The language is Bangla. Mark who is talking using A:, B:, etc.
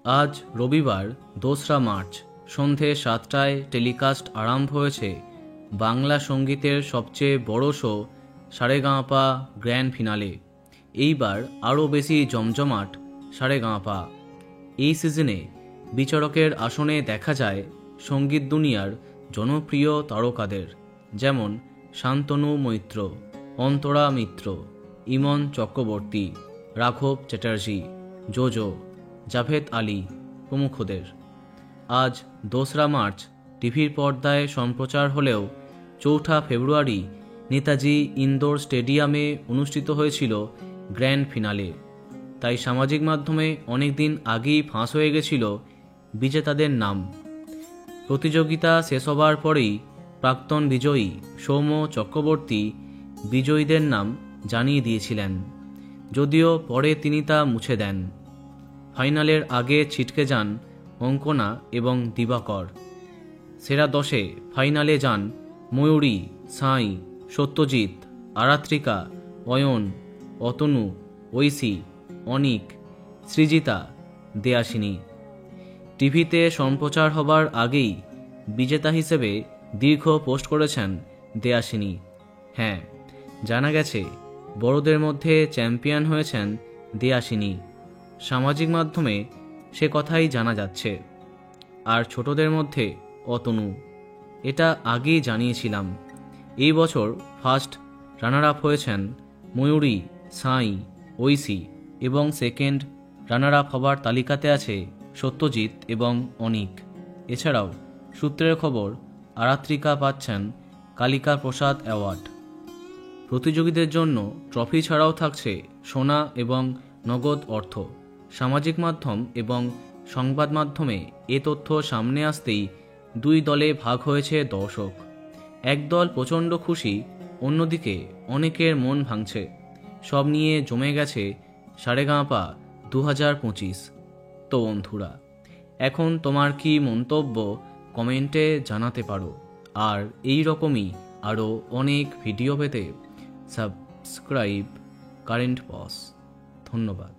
A: আজ রবিবার ২রা মার্চ সন্ধে ৭টায় টেলিকাস্ট আরম্ভ হয়েছে বাংলা সঙ্গীতের সবচেয়ে বড় শো সারেগামাপা গ্র্যান্ড ফিনালে। এইবার আরও বেশি জমজমাট সারেগামাপা। এই সিজনে বিচারকের আসনে দেখা যায় সঙ্গীত দুনিয়ার জনপ্রিয় তারকাদের, যেমন শান্তনু মৈত্র, অন্তরা মিত্র, ইমন চক্রবর্তী, রাঘব চ্যাটার্জি, জোজো, জাভেদ আলী প্রমুখদের। আজ ২রা মার্চ টিভির পর্দায় সম্প্রচার হলেও ৪ঠা ফেব্রুয়ারি নেতাজি ইন্দোর স্টেডিয়ামে অনুষ্ঠিত হয়েছিল গ্র্যান্ড ফিনালে। তাই সামাজিক মাধ্যমে অনেক দিন আগেই ফাঁস হয়ে গেছিল বিজেতাদের নাম। প্রতিযোগিতা শেষ হবার পরেই প্রাক্তন বিজয়ী সৌম্য চক্রবর্তী বিজয়ীদের নাম জানিয়ে দিয়েছিলেন, যদিও পরে তিনি তা মুছে দেন। ফাইনালের আগে ছিটকে যান অঙ্কনা এবং দিবাকর। সেরা ১০-এ ফাইনালে যান ময়ূরী, সাঁই, সত্যজিৎ, আরাত্রিকা, অয়ন, অতনু, ঐশী, অনিক, সৃজিতা, দেয়াসিনী। টিভিতে সম্প্রচার হবার আগেই বিজেতা হিসেবে দীর্ঘ পোস্ট করেছেন দেয়াসিনী। হ্যাঁ, জানা গেছে বড়দের মধ্যে চ্যাম্পিয়ন হয়েছেন দেয়াসিনী। সামাজিক মাধ্যমে সে কথাই জানা যাচ্ছে। আর ছোটদের মধ্যে অতনু। এটা আগেই জানিয়েছিলাম। এই বছর ফার্স্ট রানার আপ হয়েছেন ময়ূরী, সাঁই, ঐশী এবং সেকেন্ড রানার আপ হবার তালিকাতে আছে সত্যজিৎ এবং অনিক। এছাড়াও সূত্রের খবর আরাত্রিকা পাচ্ছেন কালিকা প্রসাদ অ্যাওয়ার্ড। প্রতিযোগীদের জন্য ট্রফি ছাড়াও থাকছে সোনা এবং নগদ অর্থ। সামাজিক মাধ্যম এবং সংবাদ মাধ্যমে এ তথ্য সামনে আসতেই দুই দলে ভাগ হয়েছে দর্শক। একদল প্রচণ্ড খুশি, অন্যদিকে অনেকের মন ভাঙছে। সব নিয়ে জমে গেছে সারেগামাপা ২০২৫। তো বন্ধুরা, এখন তোমার কি মন্তব্য কমেন্টে জানাতে পারো। আর এই রকমই আরও অনেক ভিডিও পেতে সাবস্ক্রাইব কারেন্ট পজ। ধন্যবাদ।